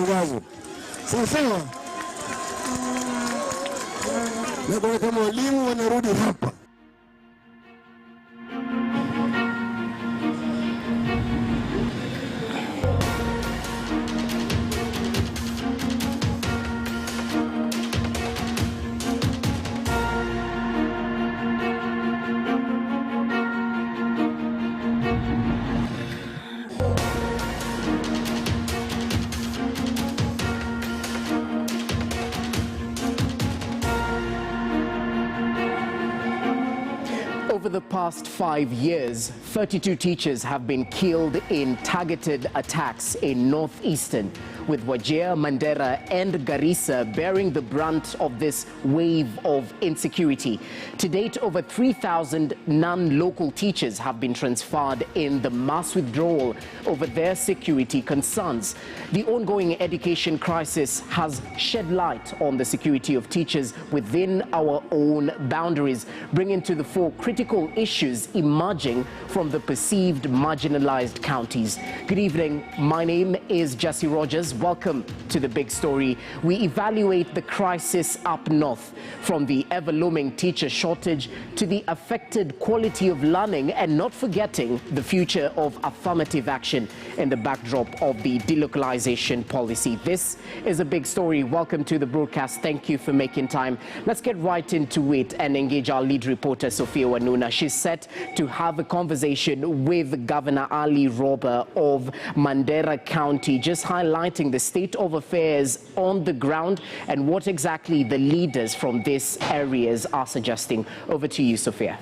Wavu. Sawa. Na kwa kama walimu wanarudi hapa. Over the past 5 years, 32 teachers have been killed in targeted attacks in northeastern, with Wajir, Mandera and Garissa bearing the brunt of this wave of insecurity. To date, over 3,000 non-local teachers have been transferred in the mass withdrawal over their security concerns. The ongoing education crisis has shed light on the security of teachers within our own boundaries, bringing to the fore critical issues emerging from the perceived marginalized counties. Good evening. My name is Jesse Rogers. Welcome to The Big Story. We evaluate the crisis up north, from the ever-looming teacher shortage to the affected quality of learning, and not forgetting the future of affirmative action in the backdrop of the delocalization policy. This is A Big Story. Welcome to the broadcast. Thank you for making time. Let's get right into it and engage our lead reporter, Sophia Wanuna. She's set to have a conversation with Governor Ali Roba of Mandera County, just highlighting the state of affairs on the ground and what exactly the leaders from these areas are suggesting. Over to you, Sophia.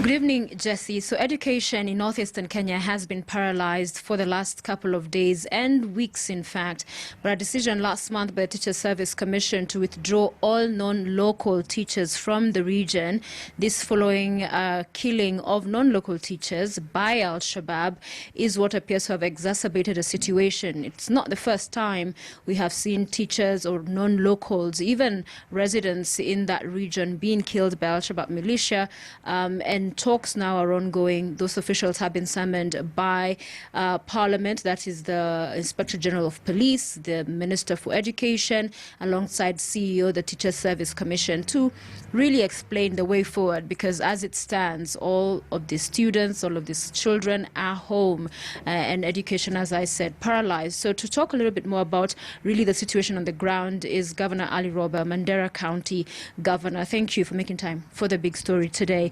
Good evening, Jesse. So education in northeastern Kenya has been paralyzed for the last couple of days and weeks, in fact. But a decision last month by the Teacher Service Commission to withdraw all non-local teachers from the region, this following killing of non-local teachers by Al-Shabaab, is what appears to have exacerbated a situation. It's not the first time we have seen teachers or non-locals, even residents in that region, being killed by Al-Shabaab militia. And talks now are ongoing. Those officials have been summoned by Parliament, that is the Inspector General of Police, the Minister for Education, alongside CEO, the Teacher Service Commission, to really explain the way forward, because as it stands, all of these students, all of these children are home, and education, as I said, paralyzed. So to talk a little bit more about really the situation on the ground is Governor Ali Roba, Mandera County Governor. Thank you for making time for The Big Story today.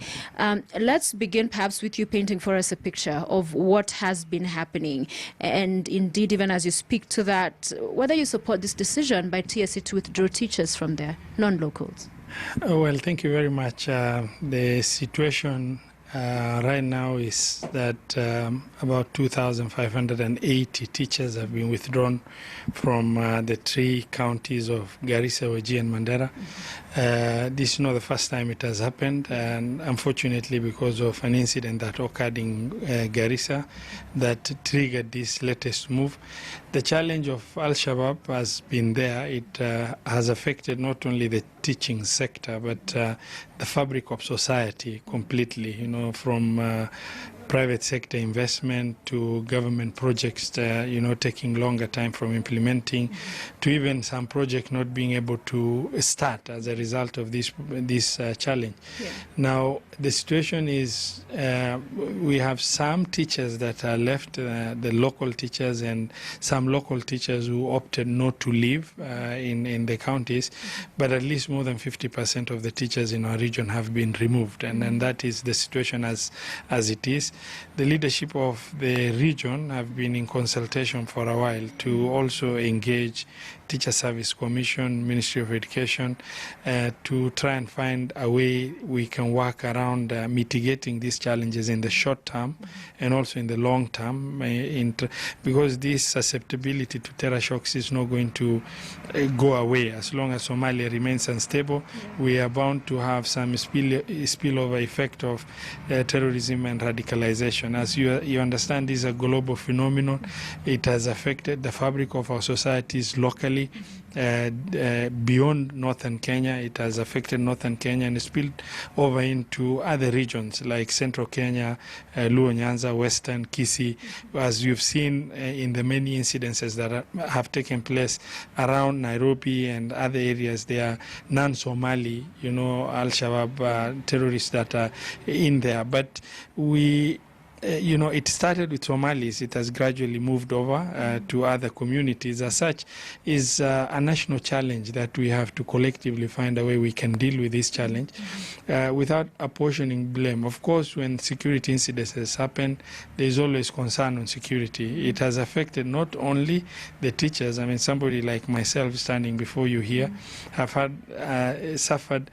Let's begin perhaps with you painting for us a picture of what has been happening, and indeed, even as you speak to that, whether you support this decision by TSC to withdraw teachers from there, non-locals. Well, thank you very much. The situation right now is that about 2,580 teachers have been withdrawn from the three counties of Garissa, Wajir and Mandera. This is not the first time it has happened, and unfortunately because of an incident that occurred in Garissa that triggered this latest move. The challenge of Al-Shabaab has been there. It has affected not only the teaching sector but the fabric of society completely, you know, from private sector investment to government projects, taking longer time from implementing, to even some projects not being able to start as a result of this challenge. Yeah. Now, the situation is we have some teachers that are left, the local teachers, and some local teachers who opted not to leave in the counties, but at least more than 50% of the teachers in our region have been removed, and that is the situation as it is. The leadership of the region have been in consultation for a while to also engage Teacher Service Commission, Ministry of Education, to try and find a way we can work around mitigating these challenges in the short term and also in the long term, because this susceptibility to terror shocks is not going to go away. As long as Somalia remains unstable, we are bound to have some spillover effect of terrorism and radicalization. As you understand, this is a global phenomenon. It has affected the fabric of our societies locally nationally, beyond northern Kenya. It has affected northern Kenya and spilled over into other regions like central Kenya, Luo Nyanza, western Kisii, as you've seen in the many incidences that have taken place around Nairobi and other areas. There are non-Somali, Al-Shabaab terrorists that are in there. But we it started with Somalis. It has gradually moved over to other communities. As such, is a national challenge that we have to collectively find a way we can deal with this challenge without apportioning blame. Of course, when security incidents happen, there is always concern on security. It has affected not only the teachers. I mean, somebody like myself standing before you here have suffered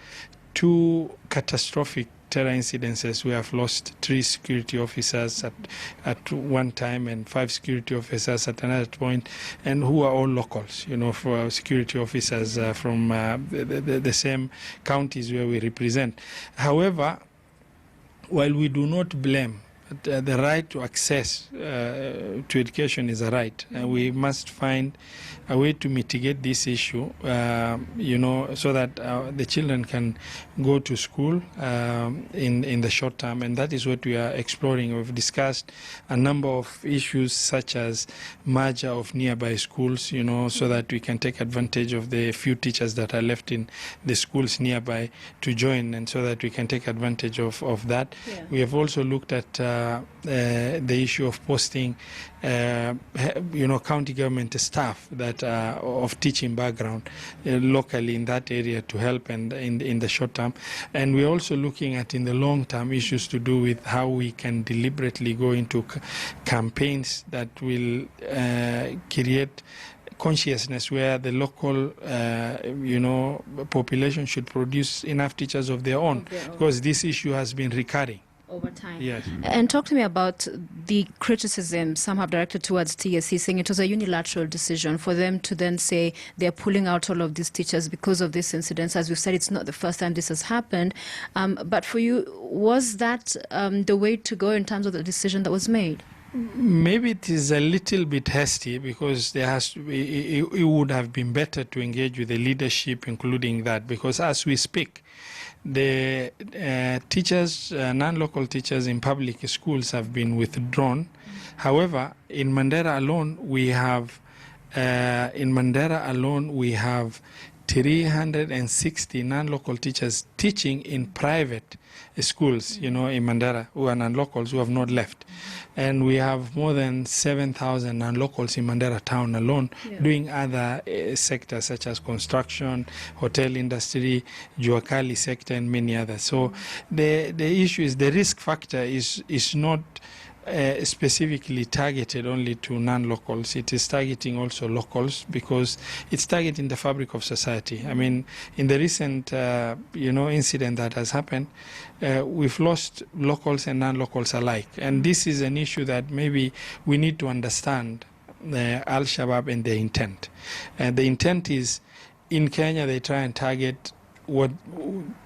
two catastrophic terror incidences. We have lost 3 security officers at one time and 5 security officers at another point, and who are all locals, for security officers from the same counties where we represent. However, while we do not blame, the right to access to education is a right, and we must find a way to mitigate this issue, so that the children can go to school in the short term, and that is what we are exploring. We've discussed a number of issues such as merger of nearby schools, so that we can take advantage of the few teachers that are left in the schools nearby to join, and so that we can take advantage of that. Yeah. We have also looked at the issue of posting county government staff that are of teaching background locally in that area to help and in the short term. And we're also looking at in the long term issues to do with how we can deliberately go into campaigns that will create consciousness where the local population should produce enough teachers of their own, because this issue has been recurring over time. Yes. And talk to me about the criticism some have directed towards TSC, saying it was a unilateral decision for them to then say they're pulling out all of these teachers because of this incident. As we've said, it's not the first time this has happened. But for you, was that the way to go in terms of the decision that was made? Maybe it is a little bit hasty, because it would have been better to engage with the leadership, including that, because as we speak, the teachers, non-local teachers in public schools have been withdrawn. However, in Mandera alone, we have 360 non-local teachers teaching in private schools, in Mandera, who are non-locals, who have not left. And we have more than 7,000 non-locals in Mandera town alone, doing other sectors such as construction, hotel industry, Juakali sector, and many others. So the issue is the risk factor is not specifically targeted only to non-locals. It is targeting also locals, because it's targeting the fabric of society. I mean, in the recent incident that has happened, we've lost locals and non-locals alike, and this is an issue that maybe we need to understand Al-Shabaab and their intent. The intent is, in Kenya, they try and target what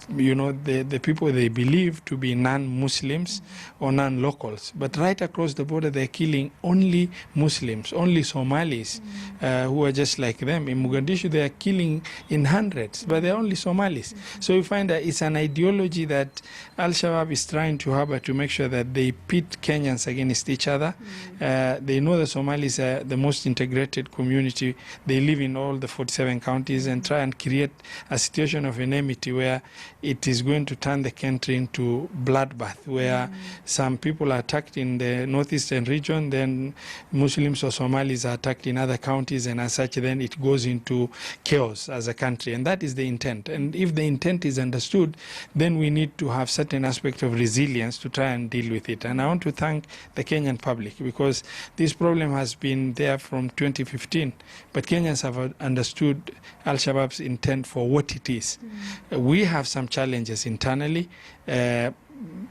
the people they believe to be non-Muslims or non-locals, but right across the border they're killing only Muslims, only Somalis who are just like them. In Mogadishu they are killing in hundreds, but they're only Somalis. So we find that it's an ideology that Al-Shabaab is trying to harbor to make sure that they pit Kenyans against each other. They know the Somalis are the most integrated community. They live in all the 47 counties, and try and create a situation of enmity where it is going to turn the country into bloodbath, where some people are attacked in the northeastern region, then Muslims or Somalis are attacked in other counties, and as such then it goes into chaos as a country. And that is the intent. And if the intent is understood, then we need to have certain aspect of resilience to try and deal with it. And I want to thank the Kenyan public, because this problem has been there from 2015, but Kenyans have understood Al-Shabaab's intent for what it is. We have some challenges internally.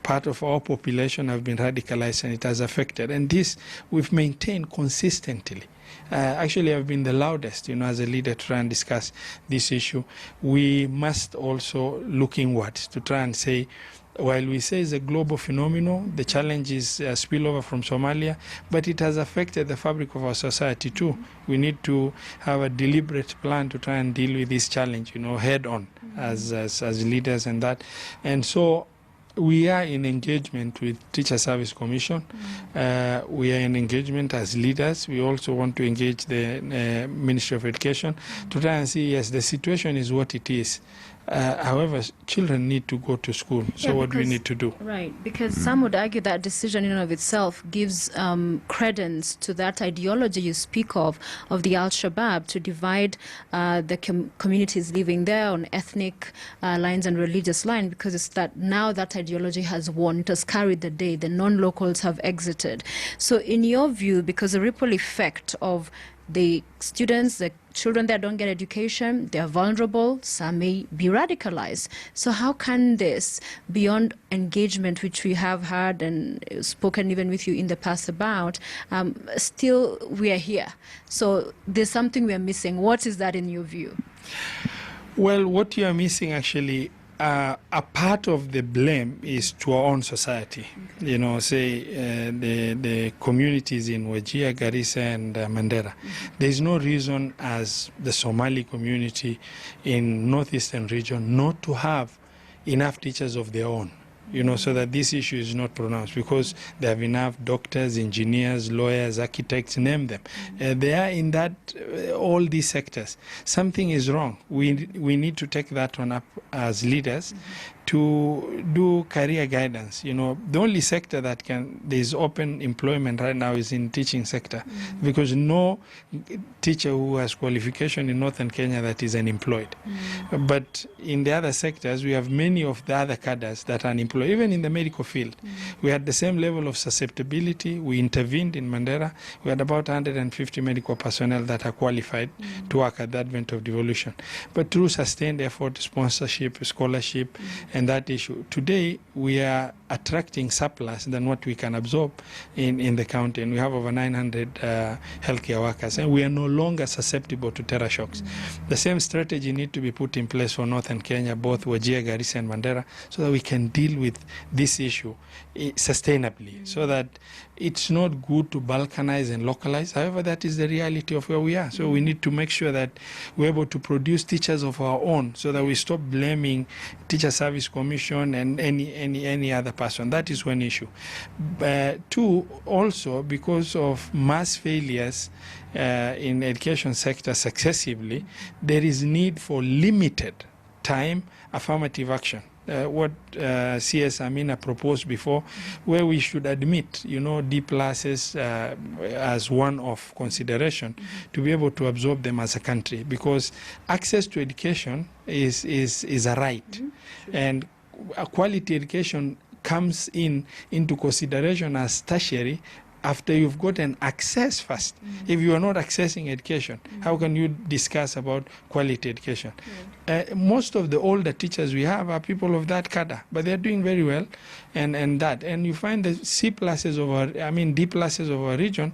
Part of our population have been radicalized, and it has affected. And this we've maintained consistently. Actually, I've been the loudest, as a leader, to try and discuss this issue. We must also look inwards to try and say, while we say it's a global phenomenon, the challenge is spillover from Somalia, but it has affected the fabric of our society too. We need to have a deliberate plan to try and deal with this challenge, head on as leaders and that. And so we are in engagement with Teacher Service Commission. We are in engagement as leaders. We also want to engage the Ministry of Education to try and see, yes, the situation is what it is. However, children need to go to school. So what do we need to do? Right, because some would argue that decision in and of itself gives credence to that ideology you speak of the Al-Shabaab, to divide the communities living there on ethnic lines and religious lines, because it's that now that ideology has won. It has carried the day. The non-locals have exited. So in your view, because the ripple effect of the students, the children that don't get education, they are vulnerable, some may be radicalized. So how can this, beyond engagement, which we have had and spoken even with you in the past about, still we are here? So there's something we are missing. What is that in your view? Well, what you are missing actually, a part of the blame is to our own society. Say the communities in Wajir, Garissa and Mandera. There's no reason as the Somali community in northeastern region not to have enough teachers of their own. So that this issue is not pronounced, because they have enough doctors, engineers, lawyers, architects, name them. They are in that, all these sectors. Something is wrong. We need to take that one up as leaders to do career guidance. The only sector that there's open employment right now is in teaching sector, because no teacher who has qualification in northern Kenya that is unemployed. But in the other sectors, we have many of the other cadres that are unemployed. Even in the medical field, we had the same level of susceptibility. We intervened in Mandera. We had about 150 medical personnel that are qualified to work at the advent of devolution. But through sustained effort, sponsorship, scholarship, and that issue, today we are attracting surplus than what we can absorb in the county. And we have over 900 healthcare workers. And we are no longer susceptible to terror shocks. The same strategy need to be put in place for northern Kenya, both Wajir, Garissa and Mandera, so that we can deal with this issue sustainably, so that it's not good to balkanize and localize. However, that is the reality of where we are. So we need to make sure that we're able to produce teachers of our own, so that we stop blaming Teacher Service Commission and any other person. That is one issue. Two, also because of mass failures in education sector successively, there is need for limited time affirmative action. What CS Amina proposed before, where we should admit, D classes as one of consideration to be able to absorb them as a country, because access to education is a right, and a quality education comes into consideration as tertiary after you've gotten access first. If you are not accessing education, how can you discuss about quality education? Most of the older teachers we have are people of that cadre, but they're doing very well, and you find the D classes of our region,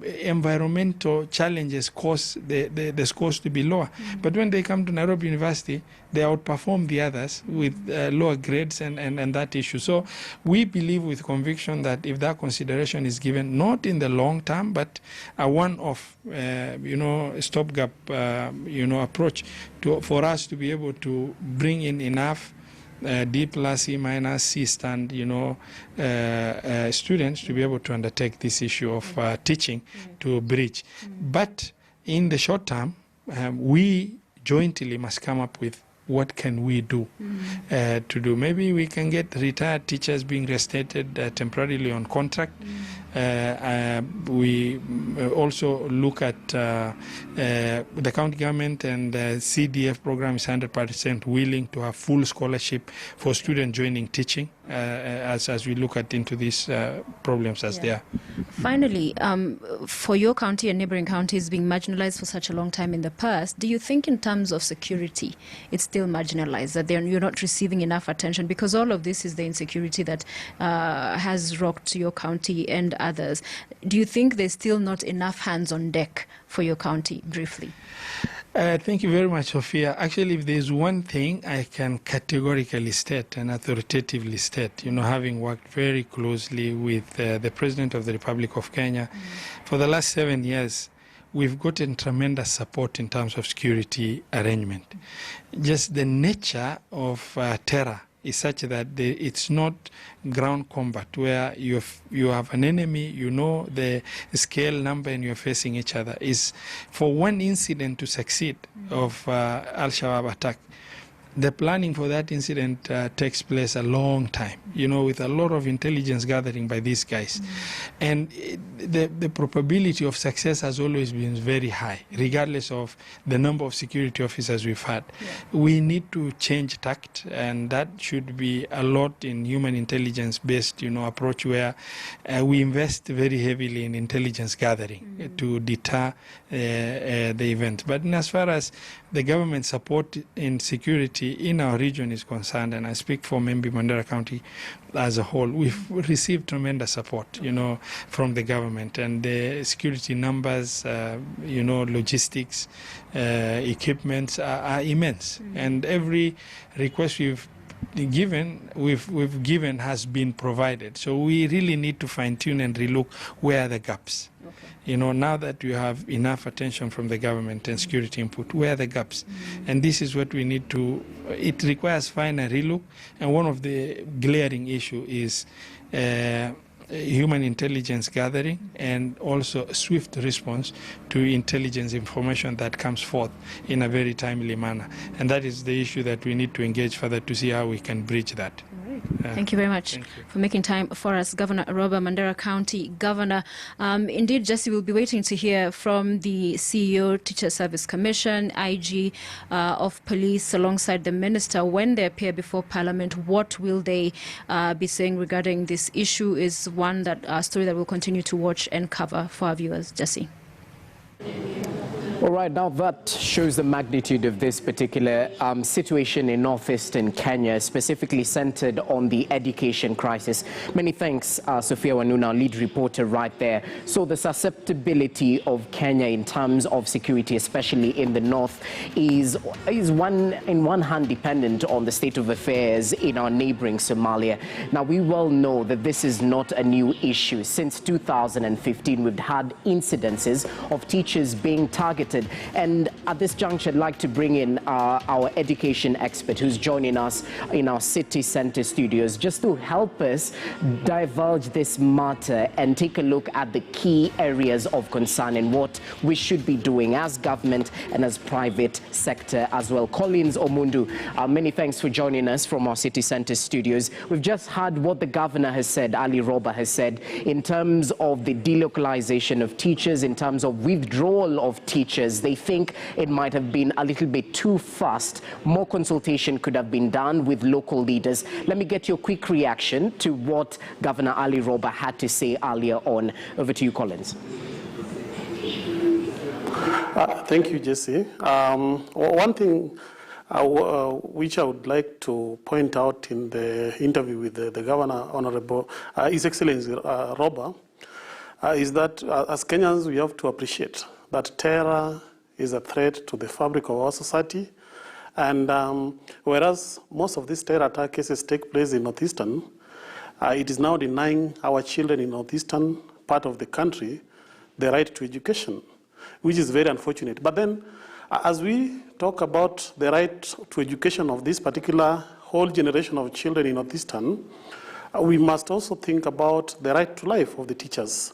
environmental challenges cause the scores to be lower. But when they come to Nairobi University, they outperform the others with lower grades and that issue. So we believe with conviction that if that consideration is given, not in the long term, but a one-off, stopgap, approach for us to be able to bring in enough D plus, C minus, C stand, students to be able to undertake this issue of teaching to bridge. But in the short term, we jointly must come up with what can we do to do. Maybe we can get retired teachers being restated temporarily on contract. We also look at the county government, and the CDF program is 100% willing to have full scholarship for students joining teaching as we look into these problems as they are. Finally, for your county and neighboring counties being marginalized for such a long time in the past, do you think in terms of security it's still marginalized, that you're not receiving enough attention? Because all of this is the insecurity that has rocked your county and others. Do you think there's still not enough hands on deck for your county, briefly? Thank you very much, Sophia. Actually, if there's one thing I can categorically state and authoritatively state, having worked very closely with the President of the Republic of Kenya for the last 7 years, we've gotten tremendous support in terms of security arrangement. Just the nature of terror is such that it's not ground combat where you have an enemy, the scale number, and you're facing each other. Is for one incident to succeed of Al-Shabaab attack, the planning for that incident takes place a long time, with a lot of intelligence gathering by these guys. And the probability of success has always been very high, regardless of the number of security officers we've had. We need to change tact, and that should be a lot in human intelligence-based, approach where we invest very heavily in intelligence gathering to deter the event. But as far as the government support in security in our region is concerned, and I speak for Membi Mandera County as a whole, we've received tremendous support, from the government, and the security numbers, logistics, equipments are immense, and every request we've given has been provided. So we really need to fine-tune and relook where are the gaps. Now that you have enough attention from the government and security input, where are the gaps? And this is what we need to, it requires fine and relook. And one of the glaring issue is human intelligence gathering and also a swift response to intelligence information that comes forth in a very timely manner. And that is the issue that we need to engage further to see how we can bridge that. Thank you very much for making time for us, Governor Roba, Mandera County Governor. Indeed, Jesse, we'll be waiting to hear from the CEO, Teacher Service Commission, IG of Police, alongside the Minister. When they appear before Parliament, what will they be saying regarding this issue is one story that we'll continue to watch and cover for our viewers. Jesse. All right, now that shows the magnitude of this particular situation in northeastern Kenya, specifically centered on the education crisis. Many thanks, Sophia Wanuna, lead reporter right there. So the susceptibility of Kenya in terms of security, especially in the north, is in one hand dependent on the state of affairs in our neighboring Somalia. Now, we well know that this is not a new issue. Since 2015, we've had incidences of teachers being targeted. And at this juncture, I'd like to bring in our education expert who's joining us in our city center studios just to help us divulge this matter and take a look at the key areas of concern and what we should be doing as government and as private sector as well. Collins Omundu, many thanks for joining us from our city center studios. We've just heard what the governor has said, Ali Roba has said, in terms of the delocalization of teachers, in terms of withdrawal of teachers. They think it might have been a little bit too fast. More consultation could have been done with local leaders. Let me get your quick reaction to what Governor Ali Roba had to say earlier on. Over to you, Collins. Thank you, Jesse. One thing which I would like to point out in the interview with the Governor, Honorable His Excellency Roba, is that as Kenyans we have to appreciate that terror is a threat to the fabric of our society. And whereas most of these terror attack cases take place in northeastern, it is now denying our children in northeastern part of the country the right to education, which is very unfortunate. But then, as we talk about the right to education of this particular whole generation of children in northeastern, we must also think about the right to life of the teachers.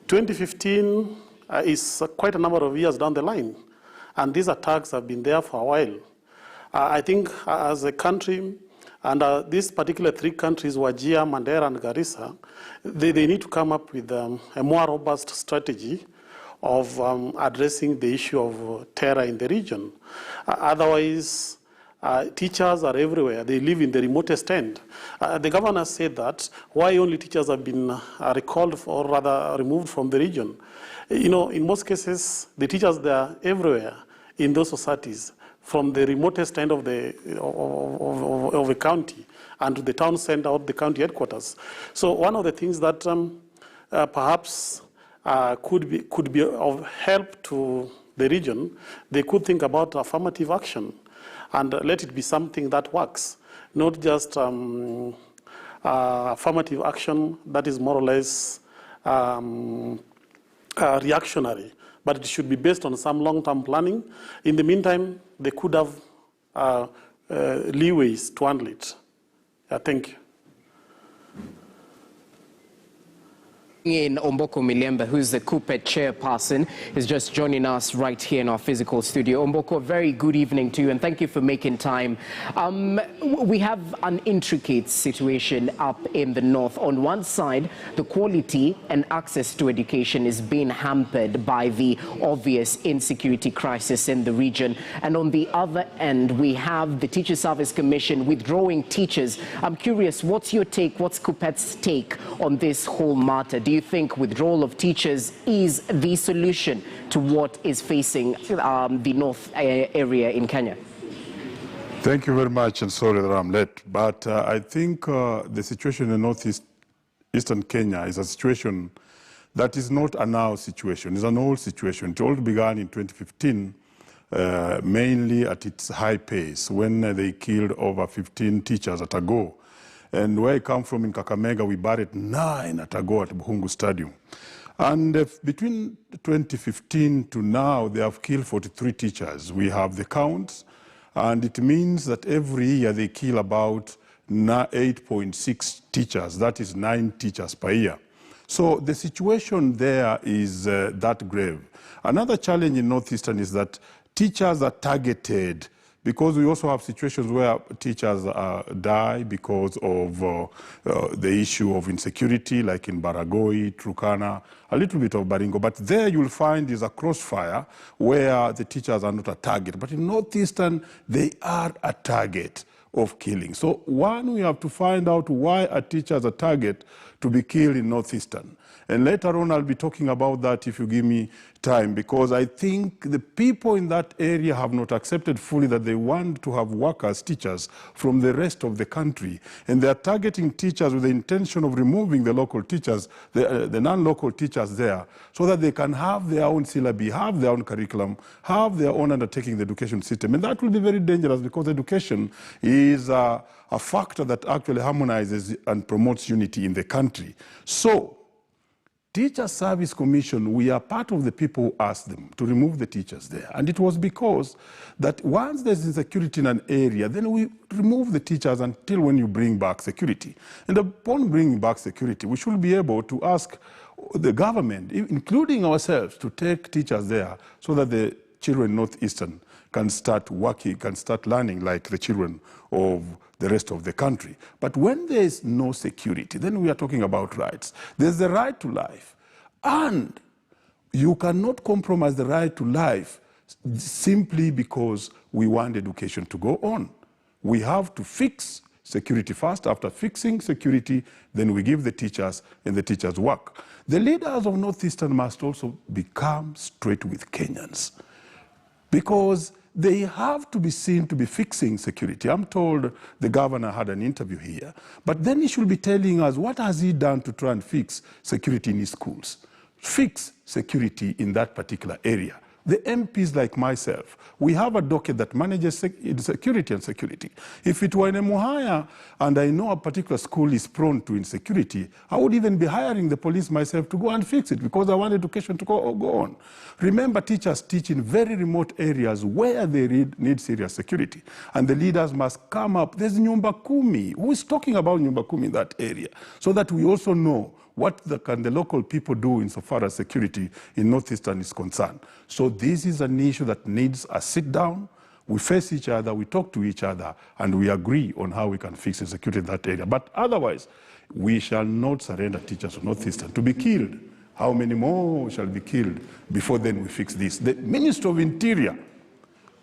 2015 is quite a number of years down the line, and these attacks have been there for a while. I think as a country, and these particular three countries, Wajir, Mandera, and Garissa, they need to come up with a more robust strategy of addressing the issue of terror in the region. Otherwise, teachers are everywhere. They live in the remotest end. The governor said that why only teachers have been recalled or rather removed from the region. In most cases, the teachers, they are everywhere in those societies, from the remotest end of a county and to the town center of the county headquarters. So one of the things that perhaps could be of help to the region, they could think about affirmative action and let it be something that works, not just affirmative action that is more or less reactionary, but it should be based on some long-term planning. In the meantime, they could have leeways to handle it. Thank you. In Omboko Milembe, who's the KUPPET chairperson, is just joining us right here in our physical studio. Omboko, a very good evening to you, and thank you for making time. We have an intricate situation up in the north. On one side, the quality and access to education is being hampered by the obvious insecurity crisis in the region. And on the other end, we have the Teacher Service Commission withdrawing teachers. I'm curious, what's your take, what's KUPPET's take on this whole matter? Do you think withdrawal of teachers is the solution to what is facing the north area in Kenya? Thank you very much, and sorry that I'm late. But I think the situation in northeastern Kenya is a situation that is not a now situation. It's an old situation. It all began in 2015, mainly at its high pace, when they killed over 15 teachers at a go. And where I come from in Kakamega, we buried 9 at a go at Buhungu Stadium. And between 2015 to now, they have killed 43 teachers. We have the counts, and it means that every year they kill about 8.6 teachers. That is 9 teachers per year. So the situation there is that grave. Another challenge in Northeastern is that teachers are targeted, because we also have situations where teachers die because of the issue of insecurity, like in Baragoi, Turkana, a little bit of Baringo. But there you'll find is a crossfire where the teachers are not a target. But in Northeastern, they are a target of killing. So one, we have to find out why are teachers a target to be killed in Northeastern. And later on, I'll be talking about that if you give me time, because I think the people in that area have not accepted fully that they want to have workers, teachers, from the rest of the country. And they are targeting teachers with the intention of removing the local teachers, the non-local teachers there, so that they can have their own syllabi, have their own curriculum, have their own undertaking the education system. And that will be very dangerous, because education is a factor that actually harmonizes and promotes unity in the country. So, Teacher Service Commission, we are part of the people who asked them to remove the teachers there. And it was because that once there's insecurity in an area, then we remove the teachers until when you bring back security. And upon bringing back security, we should be able to ask the government, including ourselves, to take teachers there so that the children in Northeastern can start working, can start learning like the children of the rest of the country. But when there is no security, then we are talking about rights. There's the right to life. And you cannot compromise the right to life simply because we want education to go on. We have to fix security first. After fixing security, then we give the teachers, and the teachers work. The leaders of Northeastern must also become straight with Kenyans, because they have to be seen to be fixing security. I'm told the governor had an interview here, but then he should be telling us what has he done to try and fix security in his schools, fix security in that particular area. The MPs like myself, we have a docket that manages security and security. If it were in Emuhaya and I know a particular school is prone to insecurity, I would even be hiring the police myself to go and fix it, because I want education to go on. Remember, teachers teach in very remote areas where they need serious security. And the leaders must come up. There's Nyumba Kumi. Who is talking about Nyumba Kumi in that area? So that we also know what can the local people do insofar as security in Northeastern is concerned. So this is an issue that needs a sit down. We face each other, we talk to each other, and we agree on how we can fix insecurity in that area. But otherwise, we shall not surrender teachers of Northeastern to be killed. How many more shall be killed before then we fix this? The Minister of Interior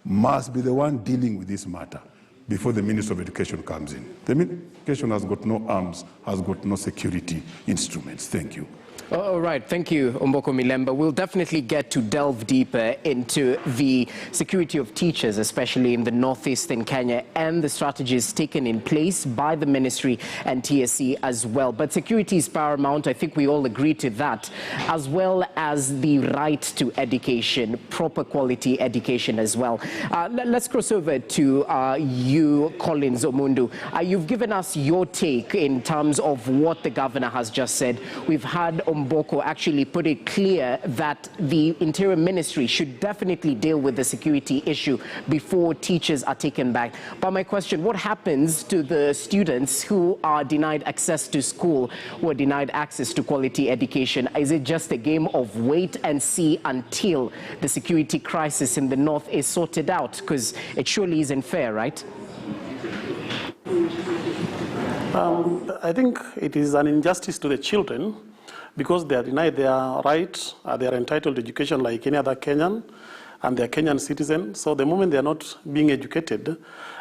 must be the one dealing with this matter before the Minister of Education comes in. The Minister of Education has got no arms, has got no security instruments. Thank you. All right, thank you, Omboko Milemba. We'll definitely get to delve deeper into the security of teachers, especially in the northeastern Kenya, and the strategies taken in place by the ministry and TSC as well. But security is paramount. I think we all agree to that, as well as the right to education, proper quality education as well. Let's cross over to you, Collins Omundu. You've given us your take in terms of what the governor has just said. We've had Omboko actually put it clear that the Interior Ministry should definitely deal with the security issue before teachers are taken back. But my question, what happens to the students who are denied access to school, who are denied access to quality education? Is it just a game of wait and see until the security crisis in the north is sorted out? Because it surely isn't fair, right? I think it is an injustice to the children because they are denied their right, they are entitled to education like any other Kenyan, and they are Kenyan citizens. So the moment they are not being educated,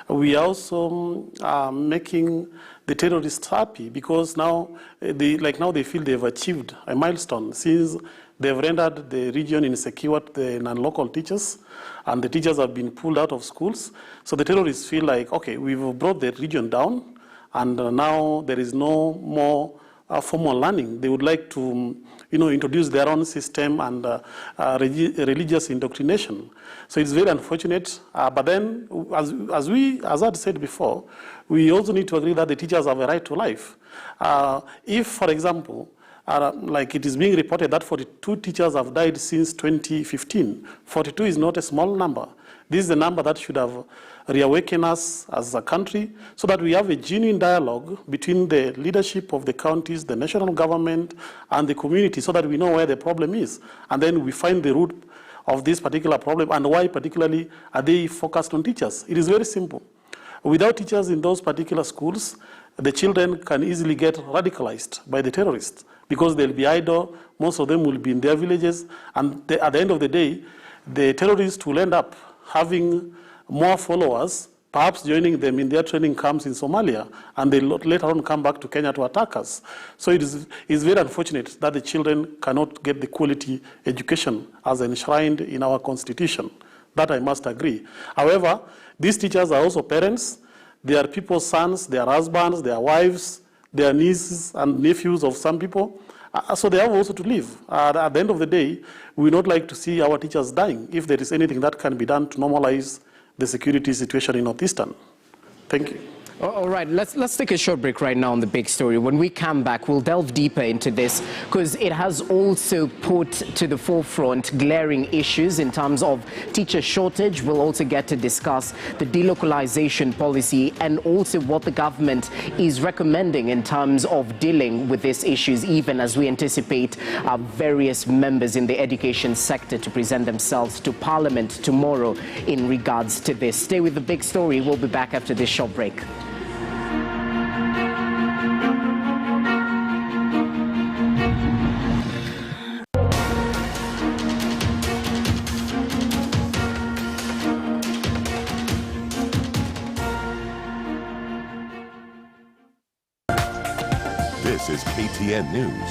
we are also making the terrorists happy because now they feel they've achieved a milestone since they've rendered the region insecure to the non-local teachers, and the teachers have been pulled out of schools. So the terrorists feel like, okay, we've brought the region down, and now there is no more formal learning. They would like to, introduce their own system and religious indoctrination. So it's very unfortunate. But then, as I said before, we also need to agree that the teachers have a right to life. If, for example, like it is being reported that 42 teachers have died since 2015. 42 is not a small number. This is the number that should have reawakened us as a country so that we have a genuine dialogue between the leadership of the counties, the national government, and the community so that we know where the problem is. And then we find the root of this particular problem and why particularly are they focused on teachers. It is very simple. Without teachers in those particular schools, the children can easily get radicalized by the terrorists because they'll be idle, most of them will be in their villages, and at the end of the day, the terrorists will end up having more followers, perhaps joining them in their training camps in Somalia, and they later on come back to Kenya to attack us. So it's very unfortunate that the children cannot get the quality education as enshrined in our constitution. That I must agree. However, these teachers are also parents. They are people's sons, they are husbands, they are wives, they are nieces and nephews of some people. So they have also to live. At the end of the day, we would not like to see our teachers dying if there is anything that can be done to normalize the security situation in Northeastern. Thank you. All right, let's take a short break right now on the big story. When we come back, we'll delve deeper into this because it has also put to the forefront glaring issues in terms of teacher shortage. We'll also get to discuss the delocalization policy and also what the government is recommending in terms of dealing with these issues, even as we anticipate various members in the education sector to present themselves to Parliament tomorrow in regards to this. Stay with the big story. We'll be back after this short break. This is KTN News.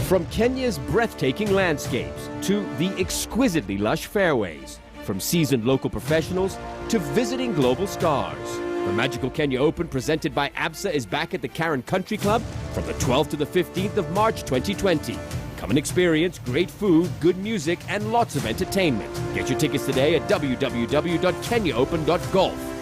From Kenya's breathtaking landscapes to the exquisitely lush fairways, from seasoned local professionals to visiting global stars. The Magical Kenya Open presented by ABSA is back at the Karen Country Club from the 12th to the 15th of March 2020. Come and experience great food, good music, and lots of entertainment. Get your tickets today at www.kenyaopen.golf.